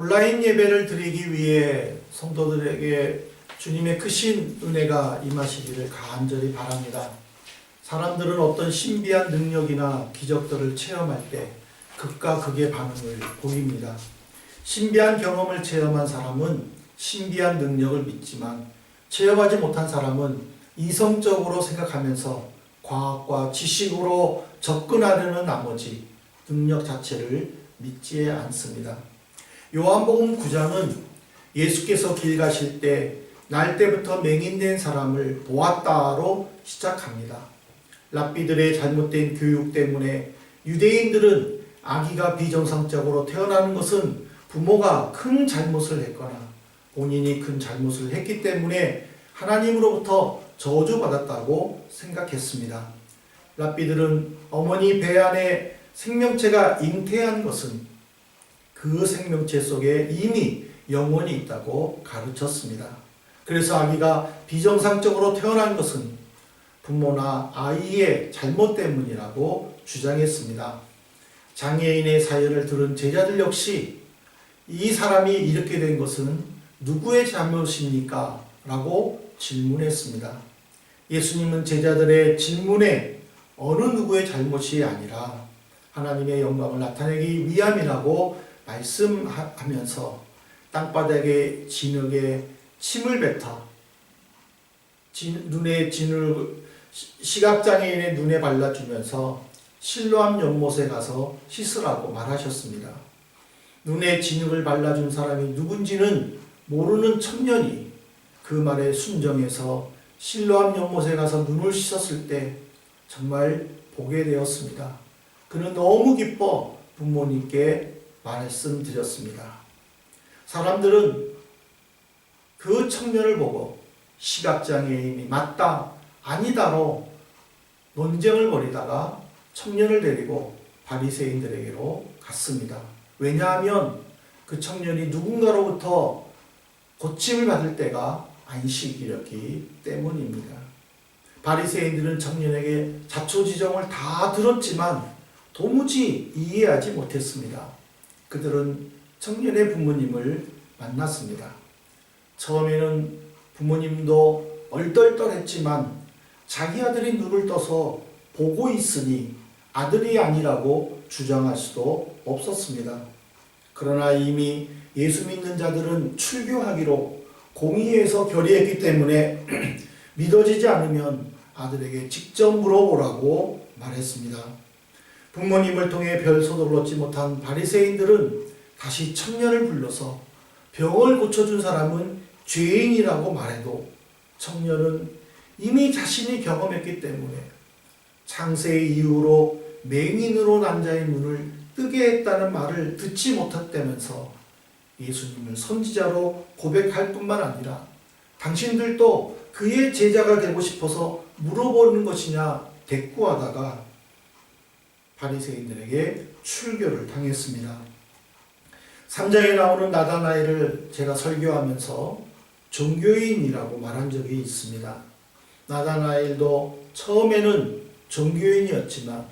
온라인 예배를 드리기 위해 성도들에게 주님의 크신 은혜가 임하시기를 간절히 바랍니다. 사람들은 어떤 신비한 능력이나 기적들을 체험할 때 극과 극의 반응을 보입니다. 신비한 경험을 체험한 사람은 신비한 능력을 믿지만 체험하지 못한 사람은 이성적으로 생각하면서 과학과 지식으로 접근하려는 나머지 능력 자체를 믿지 않습니다. 요한복음 9장은 예수께서 길 가실 때 날 때부터 맹인된 사람을 보았다로 시작합니다. 랍비들의 잘못된 교육 때문에 유대인들은 아기가 비정상적으로 태어나는 것은 부모가 큰 잘못을 했거나 본인이 큰 잘못을 했기 때문에 하나님으로부터 저주받았다고 생각했습니다. 랍비들은 어머니 배 안에 생명체가 잉태한 것은 그 생명체 속에 이미 영혼이 있다고 가르쳤습니다. 그래서 아기가 비정상적으로 태어난 것은 부모나 아이의 잘못 때문이라고 주장했습니다. 장애인의 사연을 들은 제자들 역시 이 사람이 이렇게 된 것은 누구의 잘못입니까? 라고 질문했습니다. 예수님은 제자들의 질문에 어느 누구의 잘못이 아니라 하나님의 영광을 나타내기 위함이라고 말씀하면서 땅바닥에 진흙에 침을 뱉어 눈에 진을 시각장애인의 눈에 발라주면서 실로암 연못에 가서 씻으라고 말하셨습니다. 눈에 진흙을 발라준 사람이 누군지는 모르는 청년이 그 말에 순정해서 실로암 연못에 가서 눈을 씻었을 때 정말 보게 되었습니다. 그는 너무 기뻐 부모님께 말씀드렸습니다. 사람들은 그 청년을 보고 시각장애인이 맞다, 아니다로 논쟁을 벌이다가 청년을 데리고 바리새인들에게로 갔습니다. 왜냐하면 그 청년이 누군가로부터 고침을 받을 때가 안식일이었기 때문입니다. 바리새인들은 청년에게 자초지종을 다 들었지만 도무지 이해하지 못했습니다. 그들은 청년의 부모님을 만났습니다. 처음에는 부모님도 얼떨떨했지만 자기 아들이 눈을 떠서 보고 있으니 아들이 아니라고 주장할 수도 없었습니다. 그러나 이미 예수 믿는 자들은 출교하기로 공의회에서 결의했기 때문에 믿어지지 않으면 아들에게 직접 물어보라고 말했습니다. 부모님을 통해 별 소득을 얻지 못한 바리새인들은 다시 청년을 불러서 병을 고쳐준 사람은 죄인이라고 말해도 청년은 이미 자신이 경험했기 때문에 창세의 이후로 맹인으로 난 자의 눈을 뜨게 했다는 말을 듣지 못했다면서 예수님을 선지자로 고백할 뿐만 아니라 당신들도 그의 제자가 되고 싶어서 물어보는 것이냐 대꾸하다가 바리새인들에게 출교를 당했습니다. 3장에 나오는 나다나엘을 제가 설교하면서 종교인이라고 말한 적이 있습니다. 나다나엘도 처음에는 종교인이었지만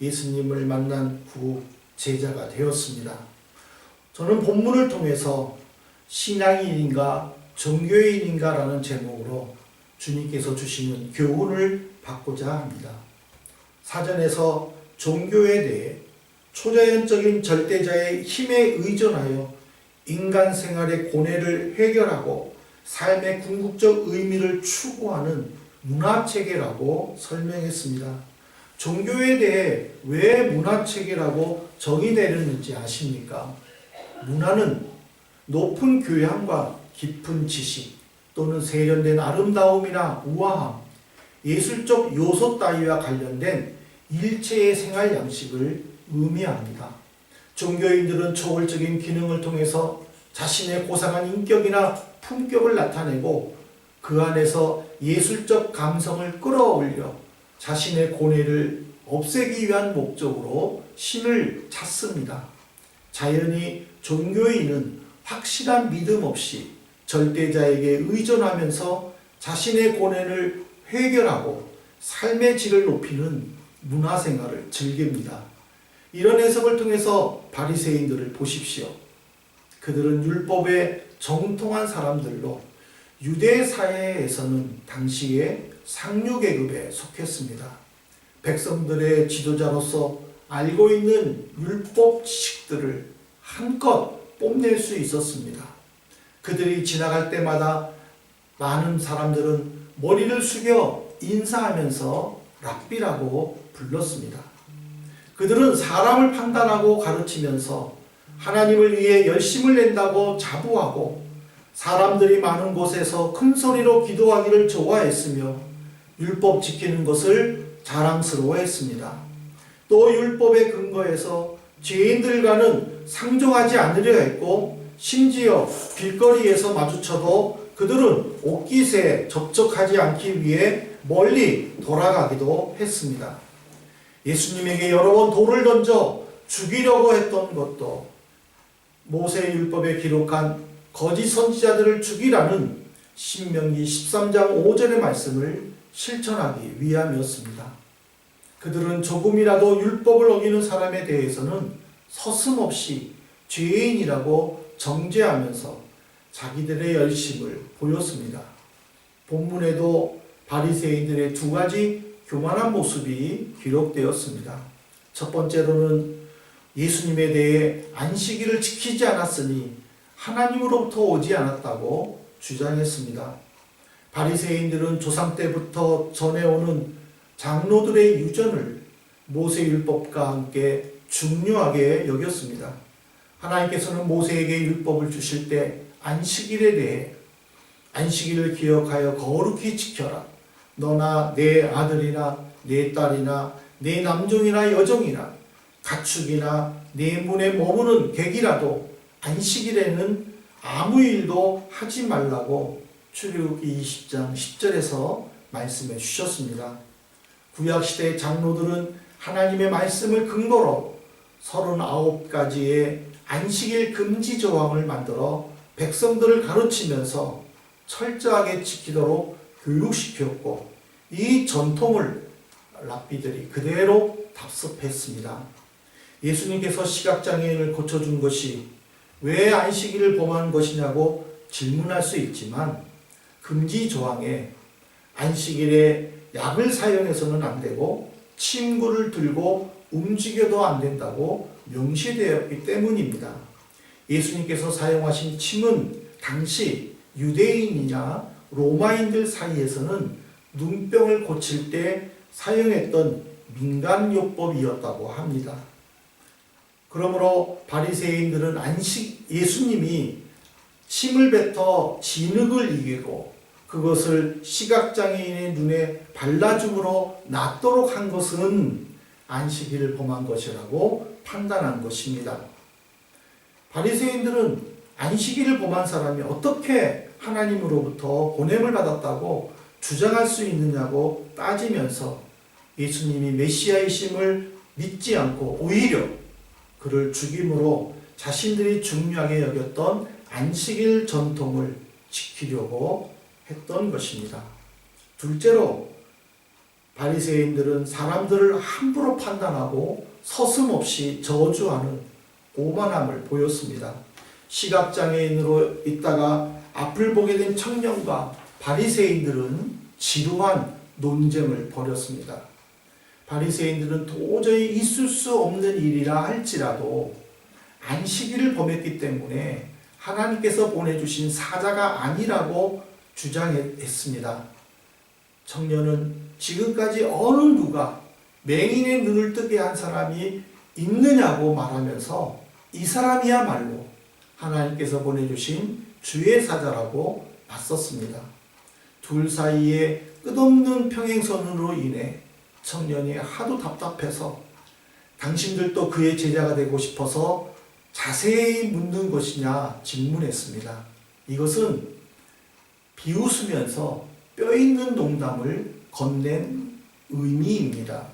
예수님을 만난 후 제자가 되었습니다. 저는 본문을 통해서 신앙인인가 종교인인가 라는 제목으로 주님께서 주시는 교훈을 받고자 합니다. 사전에서 종교에 대해 초자연적인 절대자의 힘에 의존하여 인간 생활의 고뇌를 해결하고 삶의 궁극적 의미를 추구하는 문화체계라고 설명했습니다. 종교에 대해 왜 문화체계라고 정의 내렸는지 아십니까? 문화는 높은 교양과 깊은 지식 또는 세련된 아름다움이나 우아함, 예술적 요소 따위와 관련된 일체의 생활 양식을 의미합니다. 종교인들은 초월적인 기능을 통해서 자신의 고상한 인격이나 품격을 나타내고 그 안에서 예술적 감성을 끌어올려 자신의 고뇌를 없애기 위한 목적으로 신을 찾습니다. 자연히 종교인은 확실한 믿음 없이 절대자에게 의존하면서 자신의 고뇌를 해결하고 삶의 질을 높이는 문화생활을 즐깁니다. 이런 해석을 통해서 바리새인들을 보십시오. 그들은 율법에 정통한 사람들로 유대 사회에서는 당시에 상류계급에 속했습니다. 백성들의 지도자로서 알고 있는 율법 지식들을 한껏 뽐낼 수 있었습니다. 그들이 지나갈 때마다 많은 사람들은 머리를 숙여 인사하면서 랍비라고 불렀습니다. 그들은 사람을 판단하고 가르치면서 하나님을 위해 열심을 낸다고 자부하고 사람들이 많은 곳에서 큰 소리로 기도하기를 좋아했으며 율법 지키는 것을 자랑스러워했습니다. 또 율법의 근거에서 죄인들과는 상종하지 않으려 했고 심지어 길거리에서 마주쳐도 그들은 옷깃에 접촉하지 않기 위해 멀리 돌아가기도 했습니다. 예수님에게 여러 번 돌을 던져 죽이려고 했던 것도 모세의 율법에 기록한 거짓 선지자들을 죽이라는 신명기 13장 5절의 말씀을 실천하기 위함이었습니다. 그들은 조금이라도 율법을 어기는 사람에 대해서는 서슴없이 죄인이라고 정죄하면서 자기들의 열심을 보였습니다. 본문에도 바리새인들의 두 가지 교만한 모습이 기록되었습니다. 첫 번째로는 예수님에 대해 안식일을 지키지 않았으니 하나님으로부터 오지 않았다고 주장했습니다. 바리새인들은 조상 때부터 전해오는 장로들의 유전을 모세율법과 함께 중요하게 여겼습니다. 하나님께서는 모세에게 율법을 주실 때 안식일에 대해 안식일을 기억하여 거룩히 지켜라. 너나 내 아들이나 내 딸이나 내 남종이나 여종이나 가축이나 내 문에 머무는 객이라도 안식일에는 아무 일도 하지 말라고 출애굽기 20장 10절에서 말씀해 주셨습니다. 구약시대의 장로들은 하나님의 말씀을 근거로 39가지의 안식일 금지 조항을 만들어 백성들을 가르치면서 철저하게 지키도록 교육시켰고 이 전통을 랍비들이 그대로 답습했습니다. 예수님께서 시각장애인을 고쳐준 것이 왜 안식일을 범한 것이냐고 질문할 수 있지만 금지 조항에 안식일에 약을 사용해서는 안 되고 침구를 들고 움직여도 안 된다고 명시되었기 때문입니다. 예수님께서 사용하신 침은 당시 유대인이나 로마인들 사이에서는 눈병을 고칠 때 사용했던 민간요법이었다고 합니다. 그러므로 바리새인들은 예수님이 침을 뱉어 진흙을 이기고 그것을 시각장애인의 눈에 발라줌으로 낫도록 한 것은 안식일을 범한 것이라고 판단한 것입니다. 바리새인들은 안식일을 범한 사람이 어떻게 하나님으로부터 보냄을 받았다고 주장할 수 있느냐고 따지면서 예수님이 메시아이심을 믿지 않고 오히려 그를 죽임으로 자신들이 중요하게 여겼던 안식일 전통을 지키려고 했던 것입니다. 둘째로 바리새인들은 사람들을 함부로 판단하고 서슴없이 저주하는 오만함을 보였습니다. 시각장애인으로 있다가 앞을 보게 된 청년과 바리새인들은 지루한 논쟁을 벌였습니다. 바리새인들은 도저히 있을 수 없는 일이라 할지라도 안식일을 범했기 때문에 하나님께서 보내주신 사자가 아니라고 주장했습니다. 청년은 지금까지 어느 누가 맹인의 눈을 뜨게 한 사람이 있느냐고 말하면서 이 사람이야말로 하나님께서 보내주신 주의 사자라고 맞섰습니다. 둘 사이에 끝없는 평행선으로 인해 청년이 하도 답답해서 당신들도 그의 제자가 되고 싶어서 자세히 묻는 것이냐 질문했습니다. 이것은 비웃으면서 뼈있는 농담을 건넨 의미입니다.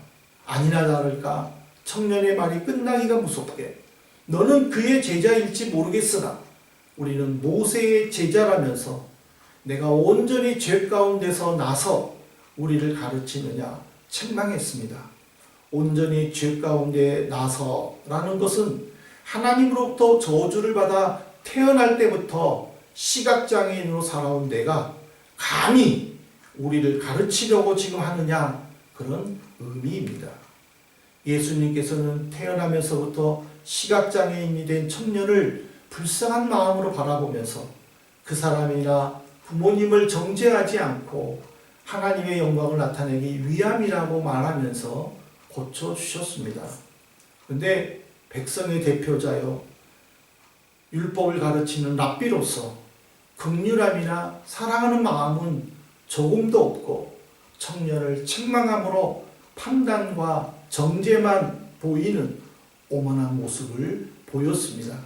아니나 다를까 청년의 말이 끝나기가 무섭게 너는 그의 제자일지 모르겠으나 우리는 모세의 제자라면서 내가 온전히 죄 가운데서 나서 우리를 가르치느냐 책망했습니다. 온전히 죄 가운데 나서라는 것은 하나님으로부터 저주를 받아 태어날 때부터 시각장애인으로 살아온 내가 감히 우리를 가르치려고 지금 하느냐, 그런 의미입니다. 예수님께서는 태어나면서부터 시각장애인이 된 청년을 불쌍한 마음으로 바라보면서 그 사람이나 부모님을 정죄하지 않고 하나님의 영광을 나타내기 위함이라고 말하면서 고쳐주셨습니다. 그런데 백성의 대표자여 율법을 가르치는 랍비로서 긍휼함이나 사랑하는 마음은 조금도 없고 청년을 책망함으로 판단과 정죄만 보이는 오만한 모습을 보였습니다.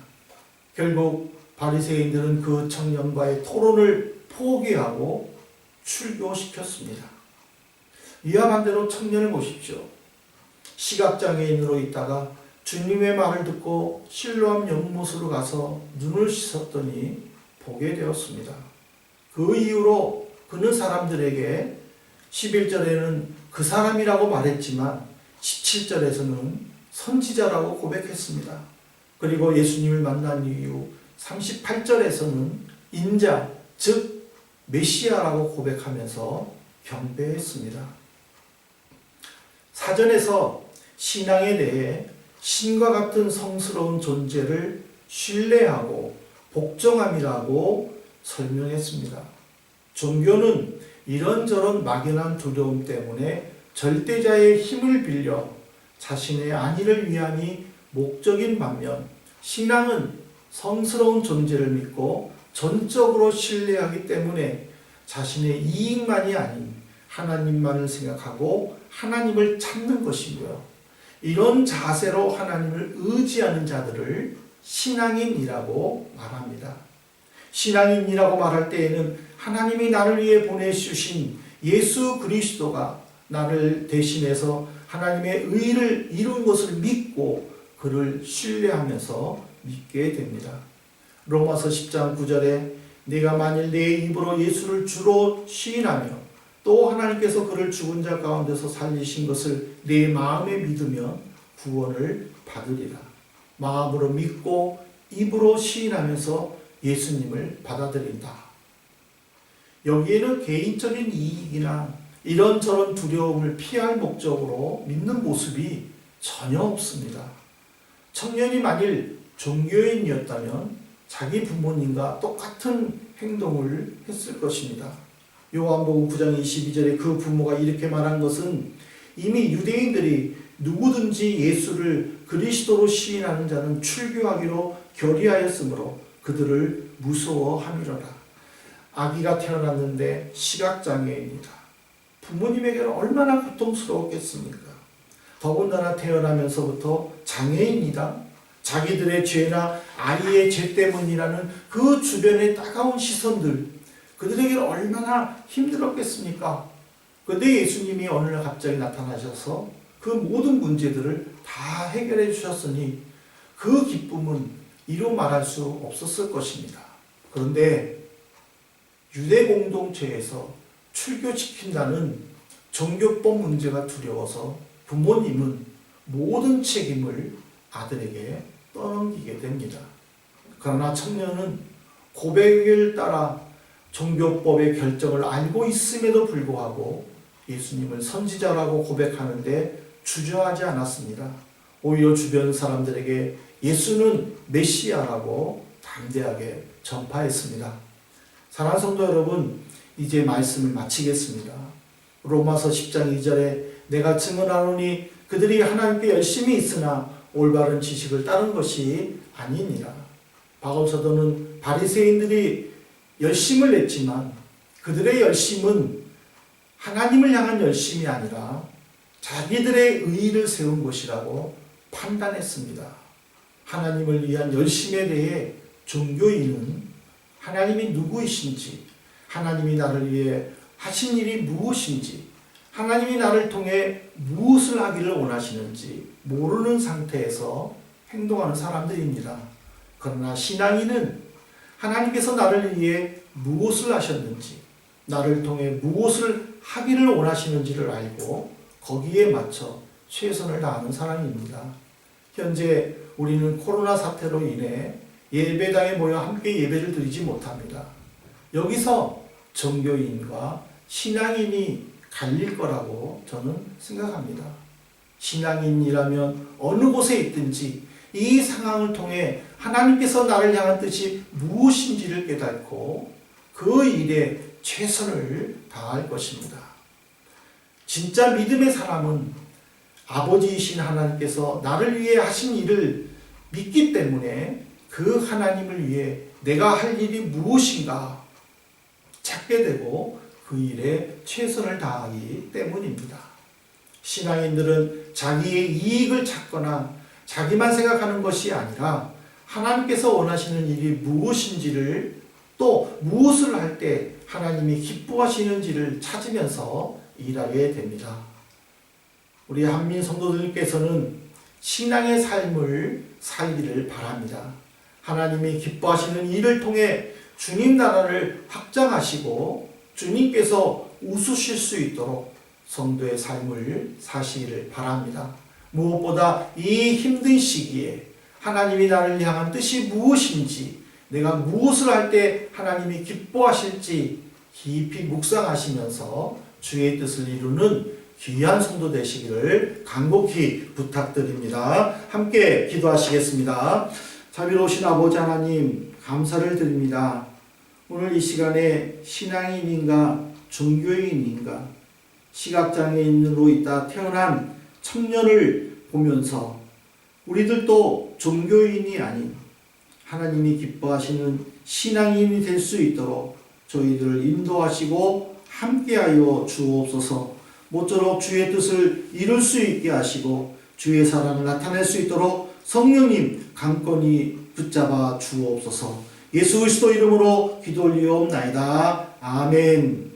결국 바리새인들은 그 청년과의 토론을 포기하고 출교시켰습니다. 이와 반대로 청년을 보십시오. 시각장애인으로 있다가 주님의 말을 듣고 실로암 연못으로 가서 눈을 씻었더니 보게 되었습니다. 그 이후로 그는 사람들에게 11절에는 그 사람이라고 말했지만 17절에서는 선지자라고 고백했습니다. 그리고 예수님을 만난 이후 38절에서는 인자, 즉 메시아라고 고백하면서 경배했습니다. 사전에서 신앙에 대해 신과 같은 성스러운 존재를 신뢰하고 복종함이라고 설명했습니다. 종교는 이런저런 막연한 두려움 때문에 절대자의 힘을 빌려 자신의 안위를 위함이 목적인 반면 신앙은 성스러운 존재를 믿고 전적으로 신뢰하기 때문에 자신의 이익만이 아닌 하나님만을 생각하고 하나님을 찾는 것이고요. 이런 자세로 하나님을 의지하는 자들을 신앙인이라고 말합니다. 신앙인이라고 말할 때에는 하나님이 나를 위해 보내주신 예수 그리스도가 나를 대신해서 하나님의 의를 이룬 것을 믿고 그를 신뢰하면서 믿게 됩니다. 로마서 10장 9절에 내가 만일 내 입으로 예수를 주로 시인하며 또 하나님께서 그를 죽은 자 가운데서 살리신 것을 내 마음에 믿으면 구원을 받으리라. 마음으로 믿고 입으로 시인하면서 예수님을 받아들인다. 여기에는 개인적인 이익이나 이런저런 두려움을 피할 목적으로 믿는 모습이 전혀 없습니다. 청년이 만일 종교인이었다면 자기 부모님과 똑같은 행동을 했을 것입니다. 요한복음 9장 22절에 그 부모가 이렇게 말한 것은 이미 유대인들이 누구든지 예수를 그리스도로 시인하는 자는 출교하기로 결의하였으므로 그들을 무서워함이로라. 아기가 태어났는데 시각장애인이다. 부모님에게는 얼마나 고통스러웠겠습니까? 더군다나 태어나면서부터 장애인이다. 자기들의 죄나 아이의 죄 때문이라는 그 주변의 따가운 시선들, 그들에게는 얼마나 힘들었겠습니까? 그런데 예수님이 어느 날 갑자기 나타나셔서 그 모든 문제들을 다 해결해 주셨으니 그 기쁨은 이루 말할 수 없었을 것입니다. 그런데 유대 공동체에서 출교시킨다는 종교법 문제가 두려워서 부모님은 모든 책임을 아들에게 떠넘기게 됩니다. 그러나 청년은 고백을 따라 종교법의 결정을 알고 있음에도 불구하고 예수님을 선지자라고 고백하는데 주저하지 않았습니다. 오히려 주변 사람들에게 예수는 메시아라고 담대하게 전파했습니다. 사랑하는 성도 여러분, 이제 말씀을 마치겠습니다. 로마서 10장 2절에 내가 증언하노니 그들이 하나님께 열심히 있으나 올바른 지식을 따른 것이 아니니라. 바울사도는 바리새인들이 열심을 냈지만 그들의 열심은 하나님을 향한 열심이 아니라 자기들의 의의를 세운 것이라고 판단했습니다. 하나님을 위한 열심에 대해 종교인은 하나님이 누구이신지, 하나님이 나를 위해 하신 일이 무엇인지, 하나님이 나를 통해 무엇을 하기를 원하시는지 모르는 상태에서 행동하는 사람들입니다. 그러나 신앙인은 하나님께서 나를 위해 무엇을 하셨는지, 나를 통해 무엇을 하기를 원하시는지를 알고 거기에 맞춰 최선을 다하는 사람입니다. 현재 우리는 코로나 사태로 인해 예배당에 모여 함께 예배를 드리지 못합니다. 여기서 종교인과 신앙인이 갈릴 거라고 저는 생각합니다. 신앙인이라면 어느 곳에 있든지 이 상황을 통해 하나님께서 나를 향한 뜻이 무엇인지를 깨닫고 그 일에 최선을 다할 것입니다. 진짜 믿음의 사람은 아버지이신 하나님께서 나를 위해 하신 일을 믿기 때문에 그 하나님을 위해 내가 할 일이 무엇인가 찾게 되고 그 일에 최선을 다하기 때문입니다. 신앙인들은 자기의 이익을 찾거나 자기만 생각하는 것이 아니라 하나님께서 원하시는 일이 무엇인지를 또 무엇을 할 때 하나님이 기뻐하시는지를 찾으면서 일하게 됩니다. 우리 한민 성도들께서는 신앙의 삶을 살기를 바랍니다. 하나님이 기뻐하시는 일을 통해 주님 나라를 확장하시고 주님께서 웃으실 수 있도록 성도의 삶을 사시기를 바랍니다. 무엇보다 이 힘든 시기에 하나님이 나를 향한 뜻이 무엇인지, 내가 무엇을 할 때 하나님이 기뻐하실지 깊이 묵상하시면서 주의 뜻을 이루는 귀한 성도 되시기를 간곡히 부탁드립니다. 함께 기도하시겠습니다. 자비로우신 아버지 하나님, 감사를 드립니다. 오늘 이 시간에 신앙인인가 종교인인가 시각장애인으로 있다 태어난 청년을 보면서 우리들도 종교인이 아닌 하나님이 기뻐하시는 신앙인이 될 수 있도록 저희들을 인도하시고 함께하여 주옵소서. 모쪼록 주의 뜻을 이룰 수 있게 하시고 주의 사랑을 나타낼 수 있도록 성령님 강건히 붙잡아 주옵소서. 예수 그리스도 이름으로 기도 올리옵나이다. 아멘.